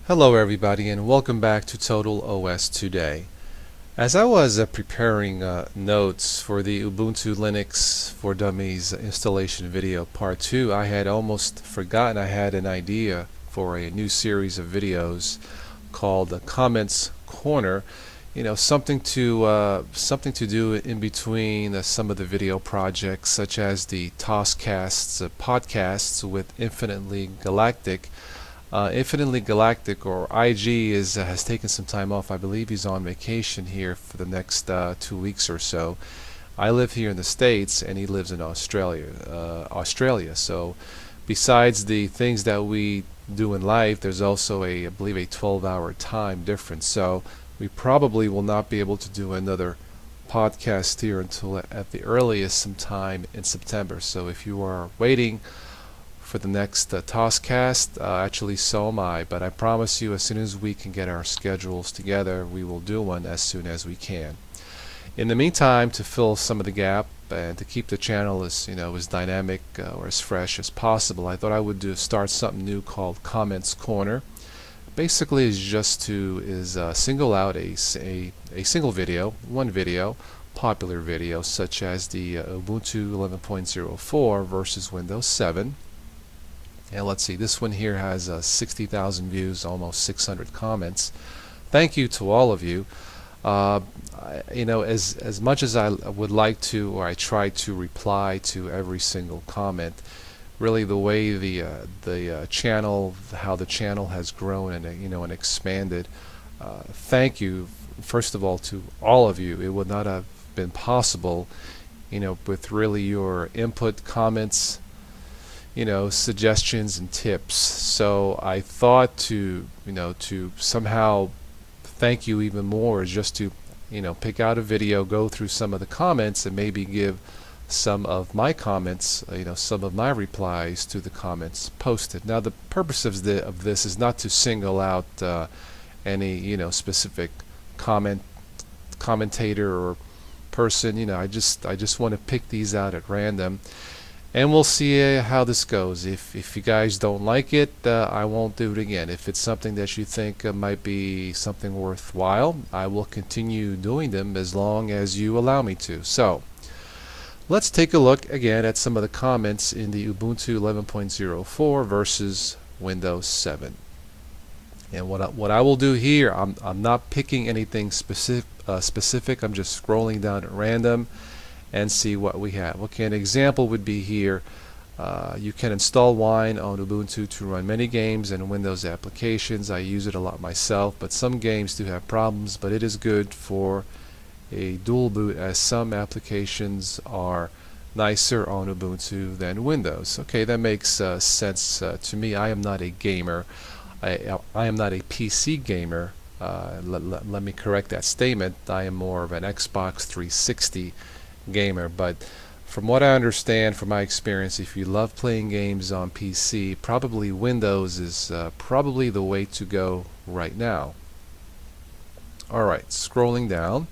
Hello everybody and welcome back to Total OS Today. As I was preparing notes for the Ubuntu Linux for Dummies installation video part 2, I had almost forgotten I had an idea for a new series of videos called Comments Corner. You know, something to do in between some of the video projects, such as the TosCasts podcasts with Infinitely Galactic, or IG, has taken some time off. I believe he's on vacation here for the next 2 weeks or so. I live here in the States, and he lives in Australia. So, besides the things that we do in life, there's also I believe, a 12-hour time difference. So, we probably will not be able to do another podcast here until at the earliest sometime in September. So, if you are waiting for the next TosCast. Actually, so am I, but I promise you, as soon as we can get our schedules together, we will do one as soon as we can. In the meantime, to fill some of the gap and to keep the channel as dynamic or as fresh as possible, I thought I would start something new called Comments Corner. Basically, is just to single out a single video, one video, popular video, such as the Ubuntu 11.04 versus Windows 7. And let's see, this one here has 60,000 views, almost 600 comments. Thank you to all of you. As much as I would like to, or I try to reply to every single comment, really the way the channel, how the channel has grown and expanded. Thank you, first of all, to all of you. It would not have been possible, with really your input, comments, suggestions and tips. So I thought to somehow thank you even more, is just to pick out a video, go through some of the comments, and maybe give some of my comments, some of my replies to the comments posted. Now, the purpose of this is not to single out any specific commentator or person. I just want to pick these out at random. And we'll see how this goes. If you guys don't like it, I won't do it again. If it's something that you think might be something worthwhile, I will continue doing them as long as you allow me to. So, let's take a look again at some of the comments in the Ubuntu 11.04 versus Windows 7. And what I will do here, I'm not picking anything specific. I'm just scrolling down at random and see what we have. Okay, an example would be here. You can install Wine on Ubuntu to run many games and Windows applications. I use it a lot myself, but some games do have problems, but it is good for a dual boot, as some applications are nicer on Ubuntu than Windows. Okay, that makes sense to me. I am not a gamer. I am not a PC gamer. Let me correct that statement. I am more of an Xbox 360 gamer, but from what I understand, from my experience, if you love playing games on PC, probably Windows is probably the way to go right now. Alright, scrolling down.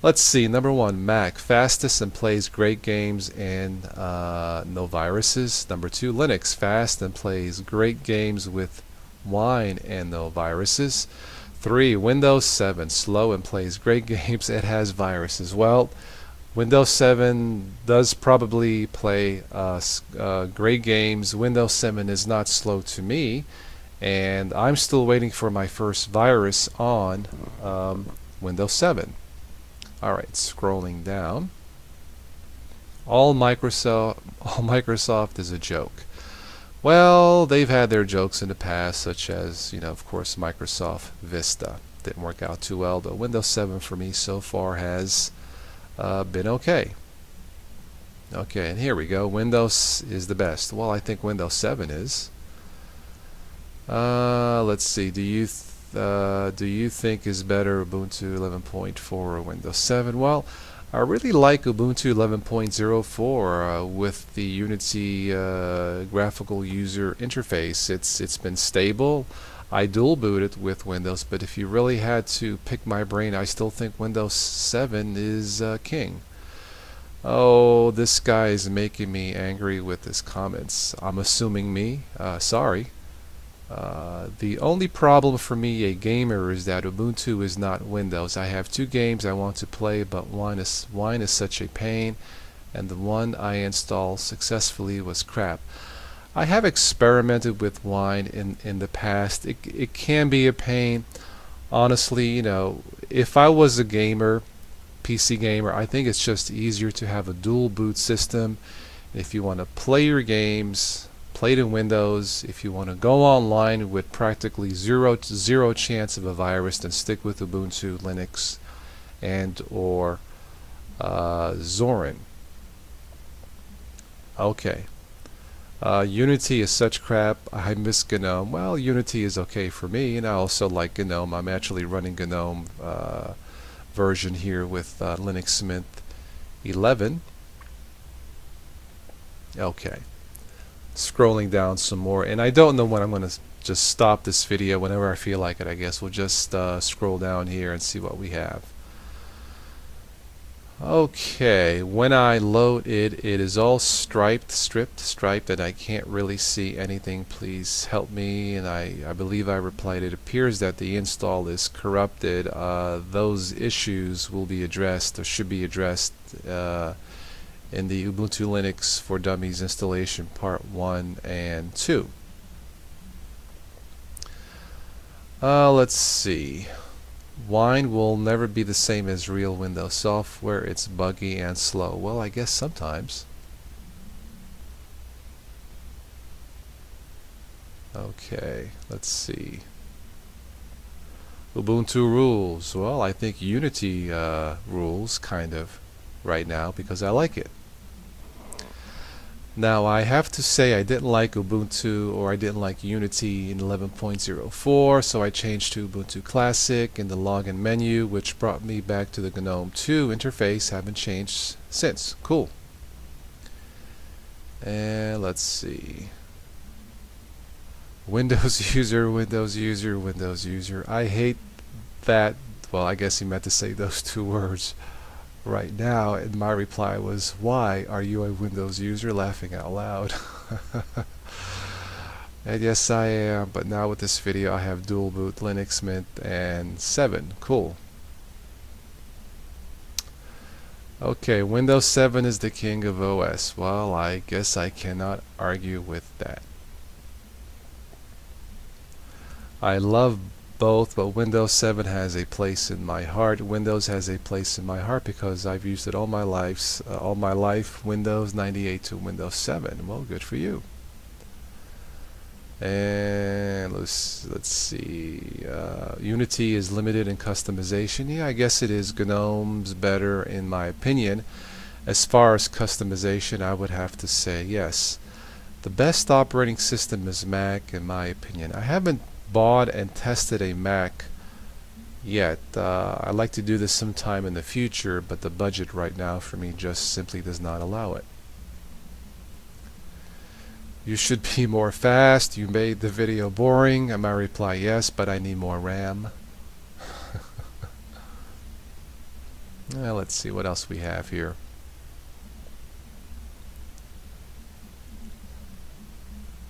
Let's see, number 1, Mac, fastest and plays great games and no viruses. Number 2, Linux, fast and plays great games with Wine and no viruses. 3, Windows 7, slow and plays great games. It has viruses. Well, Windows 7 does probably play great games. Windows 7 is not slow to me, and I'm still waiting for my first virus on Windows 7. Alright, scrolling down. All Microsoft is a joke. Well, they've had their jokes in the past, such as, of course, Microsoft Vista. Didn't work out too well, but Windows 7 for me so far has been okay. Okay, and here we go. Windows is the best. Well, I think Windows 7 is. Let's see. Do you think is better, Ubuntu 11.4 or Windows 7? Well, I really like Ubuntu 11.04 with the Unity graphical user interface. It's been stable. I dual boot it with Windows, but if you really had to pick my brain, I still think Windows 7 is king. Oh, this guy is making me angry with his comments. I'm assuming me. Sorry. The only problem for me, a gamer, is that Ubuntu is not Windows. I have two games I want to play, but one is such a pain, and the one I installed successfully was crap. I have experimented with Wine in the past. It can be a pain. Honestly, if I was a gamer, PC gamer, I think it's just easier to have a dual boot system. If you want to play your games, play it in Windows. If you want to go online with practically zero chance of a virus, then stick with Ubuntu, Linux, and or Zorin. Okay. Unity is such crap. I miss GNOME. Well, Unity is okay for me, and I also like GNOME. I'm actually running GNOME version here with Linux Mint 11. Okay. Scrolling down some more, and I don't know when I'm going to just stop this video. Whenever I feel like it, I guess we'll just scroll down here and see what we have. Okay, when I load it, it is all striped, and I can't really see anything. Please help me. And I believe I replied, it appears that the install is corrupted. Those issues will be addressed, or should be addressed, in the Ubuntu Linux for Dummies installation part 1 and 2. Let's see. Wine will never be the same as real Windows software. It's buggy and slow. Well, I guess sometimes. Okay, let's see. Ubuntu rules. Well, I think Unity rules kind of right now because I like it. Now, I have to say I didn't like Ubuntu, or I didn't like Unity in 11.04, so I changed to Ubuntu Classic in the login menu, which brought me back to the GNOME 2 interface. Haven't changed since. Cool. And let's see. Windows user, Windows user, Windows user. I hate that. Well, I guess he meant to say those two words right now, and my reply was, why are you a Windows user? Laughing out loud. And yes, I am, but now with this video I have dual boot Linux Mint and 7. Cool. Okay, Windows 7 is the king of OS. Well, I guess I cannot argue with that. I love both, but Windows 7 has a place in my heart. Windows has a place in my heart because I've used it all my life, Windows 98 to Windows 7. Well, good for you. And let's see. Unity is limited in customization. Yeah, I guess it is. GNOME's better in my opinion. As far as customization, I would have to say yes. The best operating system is Mac in my opinion. I haven't bought and tested a Mac yet. I'd like to do this sometime in the future, but the budget right now for me just simply does not allow it. You should be more fast. You made the video boring. And my reply, yes, but I need more RAM. Well, let's see what else we have here.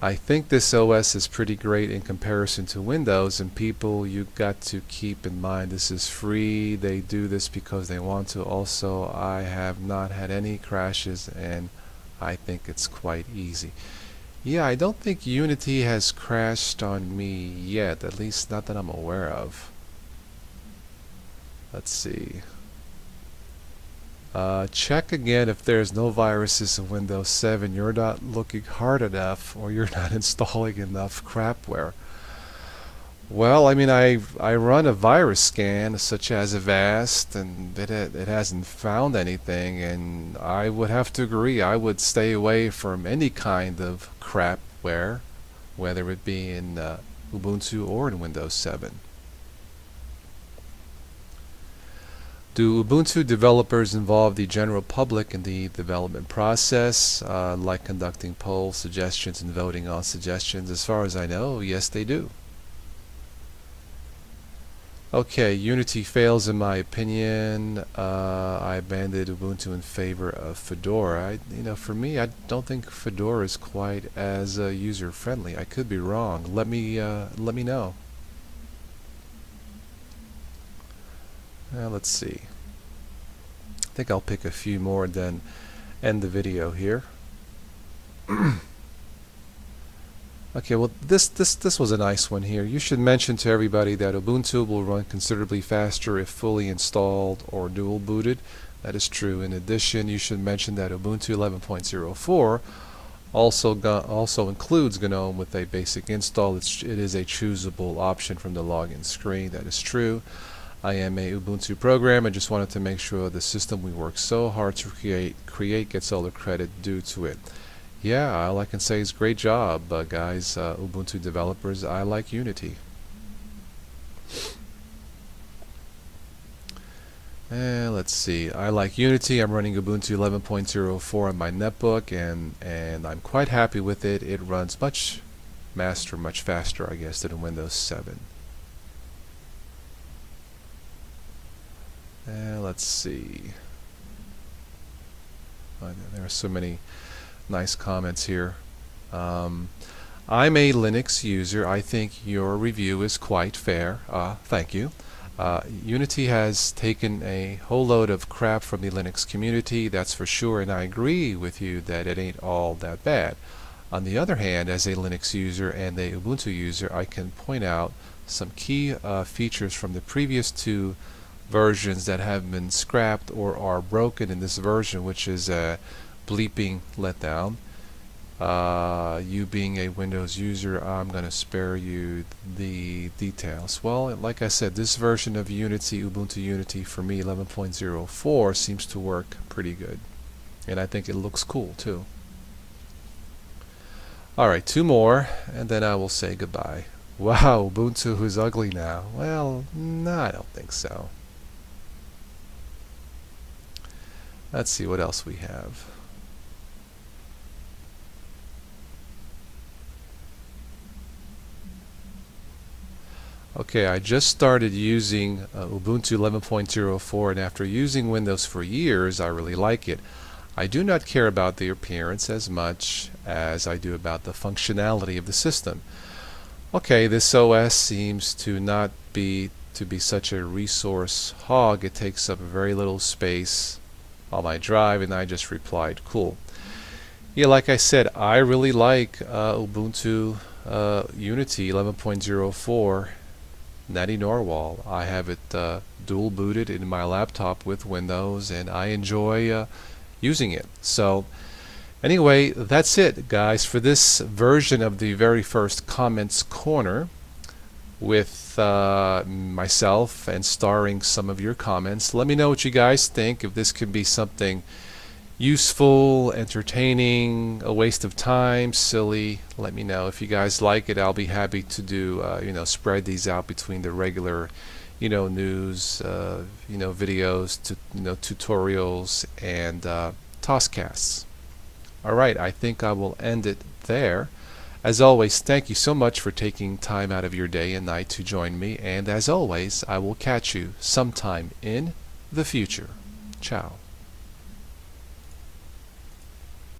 I think this OS is pretty great in comparison to Windows, and people, you got to keep in mind this is free. They do this because they want to. Also, I have not had any crashes, and I think it's quite easy. Yeah, I don't think Unity has crashed on me yet, at least not that I'm aware of. Let's see. Check again if there's no viruses in Windows 7. You're not looking hard enough, or you're not installing enough crapware. Well, I mean, I run a virus scan such as Avast, and it hasn't found anything, and I would have to agree. I would stay away from any kind of crapware, whether it be in Ubuntu or in Windows 7. Do Ubuntu developers involve the general public in the development process, like conducting polls, suggestions, and voting on suggestions? As far as I know, yes, they do. Okay, Unity fails in my opinion. I abandoned Ubuntu in favor of Fedora. For me, I don't think Fedora is quite as user friendly. I could be wrong. Let me know. Let's see. I think I'll pick a few more and then end the video here. Okay, well this was a nice one here. You should mention to everybody that Ubuntu will run considerably faster if fully installed or dual booted. That is true. In addition, you should mention that Ubuntu 11.04 also includes GNOME with a basic install. It is a choosable option from the login screen. That is true. I am a Ubuntu program. I just wanted to make sure the system we work so hard to create gets all the credit due to it. Yeah, all I can say is great job, guys, Ubuntu developers. I like Unity. Let's see. I like Unity. I'm running Ubuntu 11.04 on my netbook, and I'm quite happy with it. It runs much faster, I guess, than Windows 7. Let's see. There are so many nice comments here. I'm a Linux user. I think your review is quite fair. Thank you. Unity has taken a whole load of crap from the Linux community, that's for sure, and I agree with you that it ain't all that bad. On the other hand, as a Linux user and a Ubuntu user, I can point out some key features from the previous two versions that have been scrapped or are broken in this version, which is a bleeping letdown. You being a Windows user, I'm going to spare you the details. Well, like I said, this version of Unity, Ubuntu Unity, for me, 11.04, seems to work pretty good. And I think it looks cool, too. Alright, two more, and then I will say goodbye. Wow, Ubuntu is ugly now. Well, no, I don't think so. Let's see what else we have. Okay, I just started using Ubuntu 11.04, and after using Windows for years, I really like it. I do not care about the appearance as much as I do about the functionality of the system. Okay, this OS seems to not be such a resource hog. It takes up very little space on my drive, and I just replied, cool. Yeah, like I said, I really like Ubuntu Unity 11.04. Natty Norwal. I have it dual booted in my laptop with Windows, and I enjoy using it. So anyway, that's it, guys, for this version of the very first Comments Corner with myself and starring some of your comments. Let me know what you guys think, if this could be something useful, entertaining, a waste of time, silly. Let me know. If you guys like it, I'll be happy to do spread these out between the regular news videos, tutorials, and TosCasts. Alright, I think I will end it there. As always, thank you so much for taking time out of your day and night to join me, and as always, I will catch you sometime in the future. Ciao.